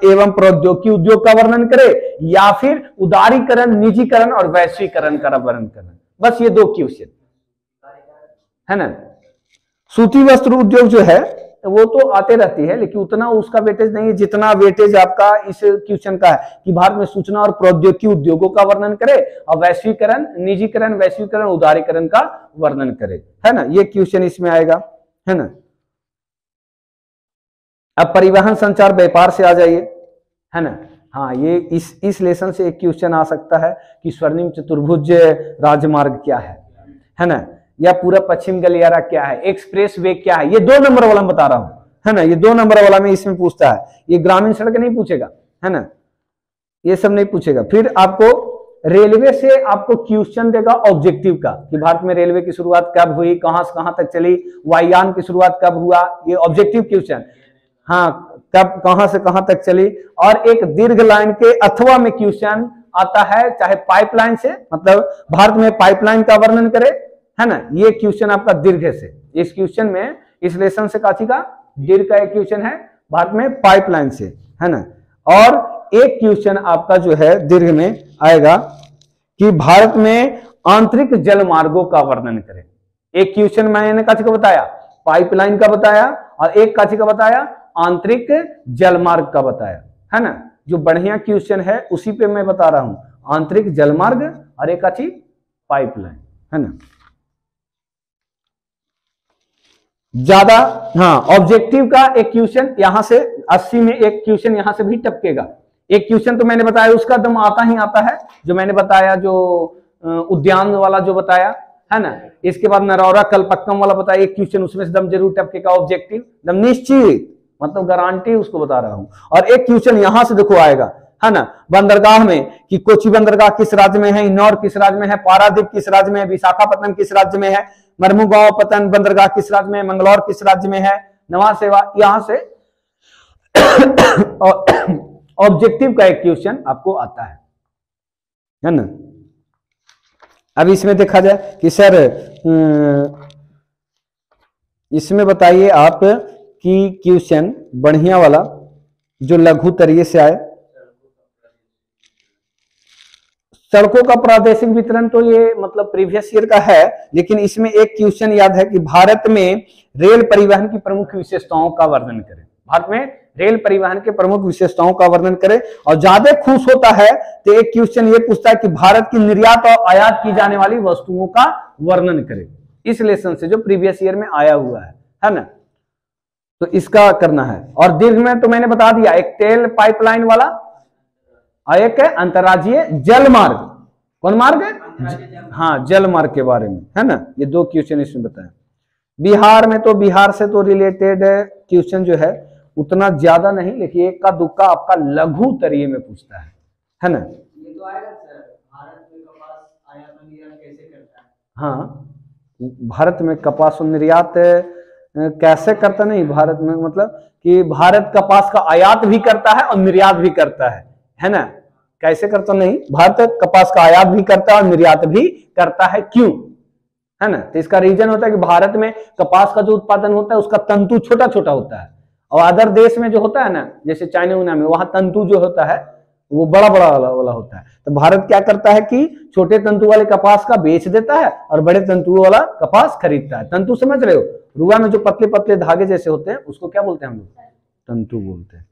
A: एवं प्रौद्योगिकी उद्योग का वर्णन करे, या फिर उदारीकरण, निजीकरण और वैश्वीकरण का वर्णन करें। बस ये 2 क्वेश्चन, है ना। सूती वस्त्र उद्योग जो है वो तो आते रहती है, लेकिन उतना उसका वेटेज नहीं है जितना वेटेज आपका इस क्वेश्चन का है कि भारत में सूचना और प्रौद्योगिकी उद्योगों का वर्णन करे और वैश्वीकरण, निजीकरण, वैश्वीकरण, उदारीकरण का वर्णन करे, है ना। ये क्वेश्चन इसमें आएगा, है ना। अब परिवहन, संचार, व्यापार से आ जाइए, है ना। हाँ, ये इस लेसन से एक क्वेश्चन आ सकता है कि स्वर्णिम चतुर्भुज राजमार्ग क्या है ना, या पूरा पश्चिम गलियारा क्या है, एक्सप्रेस वे क्या है। ये 2 नंबर वाला मैं बता रहा हूं, है ना। ये 2 नंबर वाला में इसमें पूछता है, ये ग्रामीण सड़क नहीं पूछेगा, है ना, ये सब नहीं पूछेगा। फिर आपको रेलवे से आपको क्वेश्चन देगा ऑब्जेक्टिव का, कि भारत में रेलवे की शुरुआत कब हुई, कहां से कहां तक चली, वायुयान की शुरुआत कब हुआ, ये ऑब्जेक्टिव क्वेश्चन। हाँ, कब कहां से कहां तक चली। और एक दीर्घ लाइन के अथवा में क्वेश्चन आता है, चाहे पाइपलाइन से, मतलब भारत में पाइपलाइन का वर्णन करे, है ना। ये क्वेश्चन आपका दीर्घ से, इस क्वेश्चन में, इस लेसन से काची का दीर्घ का एक क्वेश्चन है भारत में पाइपलाइन से, है ना। और एक क्वेश्चन आपका जो है दीर्घ में आएगा कि भारत में आंतरिक जल मार्गों का वर्णन करें। एक क्वेश्चन मैंने काची का बताया, पाइपलाइन का बताया, और एक काची का बताया, आंतरिक जल मार्ग का बताया, है ना। जो बढ़िया क्वेश्चन है उसी पे मैं बता रहा हूं, आंतरिक जल मार्ग और एक काची पाइपलाइन, है ना। ज्यादा, हाँ, ऑब्जेक्टिव का एक क्वेश्चन यहां से 80 में एक क्वेश्चन यहां से भी टपकेगा। एक क्वेश्चन तो मैंने बताया उसका दम आता ही आता है, जो मैंने बताया, जो उद्यान वाला जो बताया, है ना। इसके बाद नरौरा कलपक्कम वाला बताया, एक क्वेश्चन उसमें से दम जरूर टपकेगा, ऑब्जेक्टिव दम निश्चित, मतलब गारंटी उसको बता रहा हूं। और एक क्वेश्चन यहां से देखो आएगा, है ना, बंदरगाह में, कि कोची बंदरगाह किस राज्य में है, इंदौर किस राज्य में है, पारादीप किस राज्य में है, विशाखापट्टनम किस राज्य में है, मरमुगांव पतन बंदरगाह किस राज्य में है, मंगलौर किस राज्य में है, नवा सेवा, यहां से ऑब्जेक्टिव का एक क्वेश्चन आपको आता है ना। अब इसमें देखा जाए कि सर इसमें बताइए आप कि क्वेश्चन बढ़िया वाला जो लघु तरीके से आए, सड़कों का प्रादेशिक वितरण, तो ये मतलब प्रीवियस ईयर का है, लेकिन इसमें एक क्वेश्चन याद है कि भारत में रेल परिवहन की प्रमुख विशेषताओं का वर्णन करें। भारत में रेल परिवहन के प्रमुख विशेषताओं का वर्णन करें। और ज्यादा खुश होता है तो एक क्वेश्चन ये पूछता है कि भारत की निर्यात और आयात की जाने वाली वस्तुओं का वर्णन करें, इस लेसन से जो प्रीवियस ईयर में आया हुआ है ना। तो इसका करना है। और दीर्घ में तो मैंने बता दिया, एक तेल पाइपलाइन वाला और एक है अंतर्राज्यीय जल मार्ग। कौन मार्ग है? हाँ, जल मार्ग के बारे में, है ना। ये 2 क्वेश्चन इसमें बताया। बिहार में तो बिहार से तो रिलेटेड क्वेश्चन जो है उतना ज्यादा नहीं, लेकिन एक का दुक्का आपका लघु तरीके में पूछता है ना।
B: ये तो आएगा सर, भारत में कपास आयात और निर्यात कैसे करता है?
A: हाँ, भारत में कपास निर्यात कैसे करता, नहीं, भारत में मतलब कि भारत कपास का आयात भी करता है और निर्यात भी करता है ना। कैसे करता, नहीं, भारत कपास का आयात भी करता है और निर्यात भी करता है। क्यों, है ना। तो इसका रीजन होता है कि भारत में कपास का जो उत्पादन होता है उसका तंतु छोटा छोटा होता है, और अदर देश में जो होता है ना, जैसे चाइना उना में, वहां तंतु जो होता है वो बड़ा बड़ा वाला होता है। तो भारत क्या करता है कि छोटे तंतु वाले कपास का बेच देता है और बड़े तंतु वाला कपास खरीदता है। तंतु समझ रहे हो, रुआ में जो पतले पतले धागे जैसे होते हैं उसको क्या बोलते हैं हम लोग, तंतु बोलते हैं।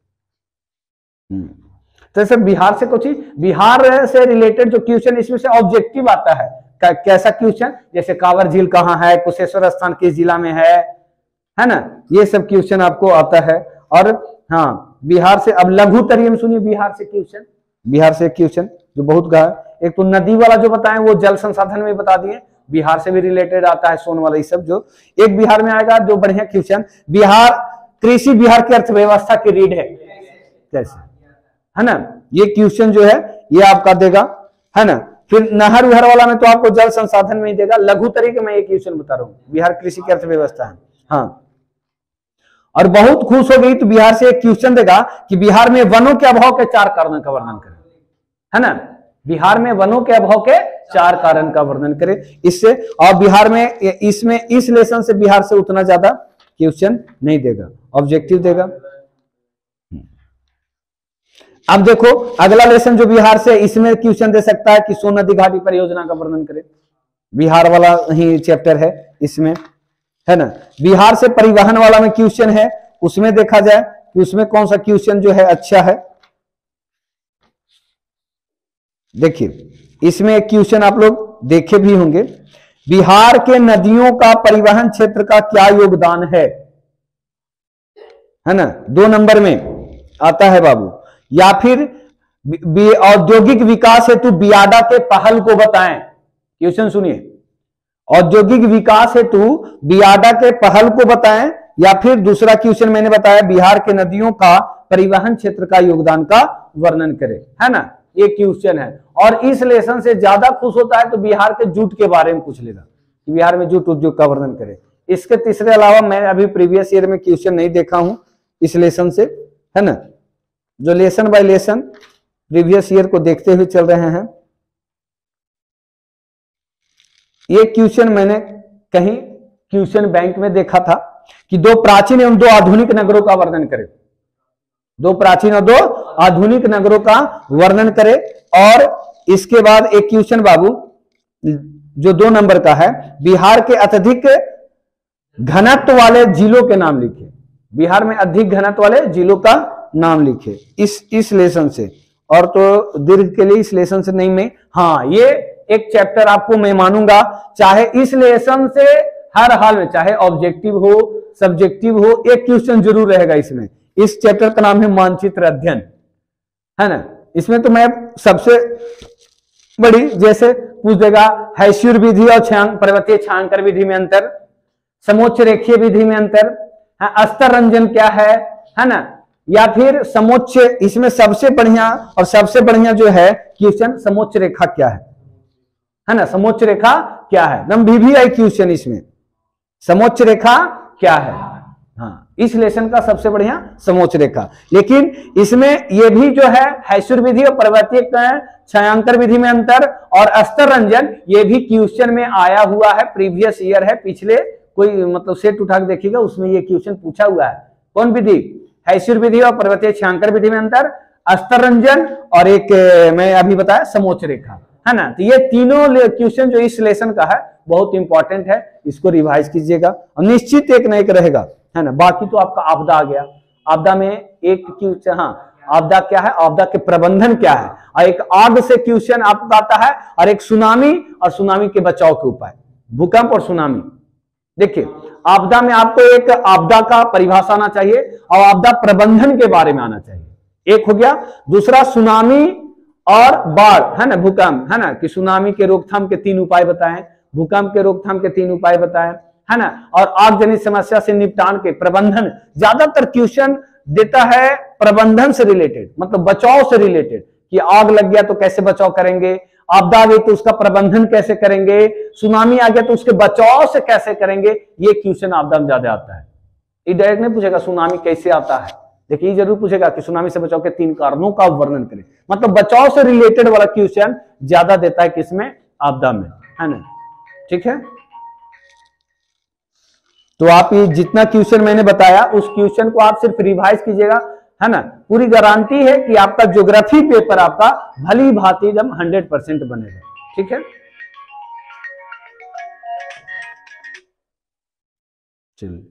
A: तो सर बिहार से कुछ, बिहार से रिलेटेड जो क्वेश्चन इसमें से ऑब्जेक्टिव आता है, कैसा क्वेश्चन, जैसे कांवर झील कहाँ है, कुशेश्वर स्थान किस जिला में है ना, ये सब क्वेश्चन आपको आता है। और हाँ बिहार से, अब लघु तरियम सुनिए, बिहार से क्वेश्चन, बिहार से क्वेश्चन जो बहुत गया, एक तो नदी वाला जो बताएं वो जल संसाधन में बता दिए, बिहार से भी रिलेटेड आता है सोन वाला, ये सब जो एक बिहार में आएगा जो बढ़िया क्वेश्चन, बिहार कृषि बिहार की अर्थव्यवस्था की रीढ़ है कैसे, है ना, ये क्वेश्चन जो है ये आपका देगा, है ना। फिर नहर उहर वाला में तो आपको जल संसाधन में ही देगा। लघु तरीके में ये क्वेश्चन बता रहा हूँ, बिहार कृषि की अर्थव्यवस्था है। हाँ, और बहुत खुश हो गई तो बिहार से एक क्वेश्चन देगा कि बिहार में वनों के अभाव के 4 कारणों का वर्णन करें, है ना, बिहार में वनों के अभाव के 4 कारण का वर्णन करें इससे। और बिहार में इसमें इस लेसन से बिहार से उतना ज्यादा क्वेश्चन नहीं देगा, ऑब्जेक्टिव देगा। अब देखो अगला लेसन जो बिहार से, इसमें क्वेश्चन दे सकता है कि सोन नदी घाटी परियोजना का वर्णन करें, बिहार वाला ही चैप्टर है इसमें, है ना। बिहार से परिवहन वाला में क्वेश्चन है, उसमें देखा जाए कि उसमें कौन सा क्वेश्चन जो है अच्छा है। देखिए इसमें एक क्वेश्चन आप लोग देखे भी होंगे, बिहार के नदियों का परिवहन क्षेत्र का क्या योगदान है ना, 2 नंबर में आता है बाबू। या फिर औद्योगिक विकास हेतु बियाडा के पहल को बताएं, क्वेश्चन सुनिए, औद्योगिक विकास हेतु बियाडा के पहल को बताएं। या फिर दूसरा क्वेश्चन मैंने बताया बिहार के नदियों का परिवहन क्षेत्र का योगदान का वर्णन करें, है ना, ये क्वेश्चन है। और इस लेसन से ज्यादा खुश होता है तो बिहार के जूट के बारे में पूछ लेगा, बिहार में जूट उद्योग का वर्णन करें। इसके तीसरे अलावा मैं अभी प्रीवियस ईयर में क्वेश्चन नहीं देखा हूं इस लेसन से, है ना, जो lesson bye lesson previous year को देखते हुए चल रहे हैं। ये क्वेश्चन मैंने कहीं क्वेश्चन बैंक में देखा था कि 2 प्राचीन एवं 2 आधुनिक नगरों का वर्णन करें, 2 प्राचीन और 2 आधुनिक नगरों का वर्णन करें। और इसके बाद एक क्वेश्चन बाबू जो 2 नंबर का है, बिहार के अत्यधिक घनत्व वाले जिलों के नाम लिखे, बिहार में अधिक घनत्व वाले जिलों का नाम लिखे इस लेसन से। और तो दीर्घ के लिए इस लेसन से नहीं, मैं हाँ ये एक चैप्टर आपको मैं मानूंगा, चाहे इस लेसन से हर हाल में, चाहे ऑब्जेक्टिव हो सब्जेक्टिव हो, एक क्वेश्चन जरूर रहेगा इसमें। इस चैप्टर का नाम है मानचित्र अध्ययन, है ना। इसमें तो मैं सबसे बड़ी जैसे पूछ देगा हैस्यूर विधि और पर्वतीय छायांकन विधि में अंतर, समोच्च रेखीय विधि में अंतर, अस्तर रंजन क्या है ना, या फिर समोच्च, इसमें सबसे बढ़िया जो है क्वेश्चन समोच्च रेखा क्या है ना, समोच्च रेखा क्या है, एकदम VVI क्वेश्चन इसमें, समोच्च रेखा क्या है। हाँ, इस लेसन का सबसे बढ़िया समोच्च रेखा। लेकिन इसमें ये भी जो है हैस्यूर विधि और पर्वतीय छायांकन विधि में अंतर और अस्तर रंजन, ये भी क्वेश्चन में आया हुआ है, प्रीवियस ईयर है, पिछले कोई मतलब सेट उठा के देखिएगा उसमें ये क्वेश्चन पूछा हुआ है। कौन विधि, हैस्यूर विधि और पर्वतीय छायांकन विधि में अंतर, अस्तर रंजन और एक मैं अभी बताया समोच्च रेखा, है ना। तो ये तीनों क्वेश्चन जो इस लेसन का है बहुत इंपॉर्टेंट है, इसको रिवाइज कीजिएगा और निश्चित एक न एक रहेगा, है ना। बाकी तो आपका आपदा आ गया, आपदा में एक क्वेश्चन, हाँ आपदा क्या है, आपदा के प्रबंधन क्या है, और एक आग से क्वेश्चन आपका आता है, और एक सुनामी और सुनामी के बचाव के उपाय, भूकंप और सुनामी। देखिए आपदा में आपको एक आपदा का परिभाषा आना चाहिए और आपदा प्रबंधन के बारे में आना चाहिए, एक हो गया। दूसरा सुनामी और बाढ़, है ना, भूकंप, है ना, कि सुनामी के रोकथाम के 3 उपाय बताएं, भूकंप के रोकथाम के 3 उपाय बताएं, है ना। और आग जनित समस्या से निपटान के प्रबंधन, ज्यादातर क्वेश्चन देता है प्रबंधन से रिलेटेड, मतलब बचाव से रिलेटेड, कि आग लग गया तो कैसे बचाव करेंगे, आपदा आ गई तो उसका प्रबंधन कैसे करेंगे, सुनामी आ गया तो उसके बचाव से कैसे करेंगे, ये क्वेश्चन आपदा में ज्यादा आता है। ये डायरेक्ट नहीं पूछेगा सुनामी कैसे आता है, देखिए जरूर पूछेगा कि सुनामी से बचाव के 3 कारणों का वर्णन करें, मतलब बचाव से रिलेटेड वाला क्वेश्चन ज्यादा देता है किसमें, आपदा में, है ना। ठीक है, तो आप ये जितना क्वेश्चन मैंने बताया उस क्वेश्चन को आप सिर्फ रिवाइज कीजिएगा, है ना। पूरी गारंटी है कि आपका ज्योग्राफी पेपर आपका भली भांति एकदम 100% बनेगा। ठीक है, चलिए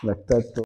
A: लगता है तो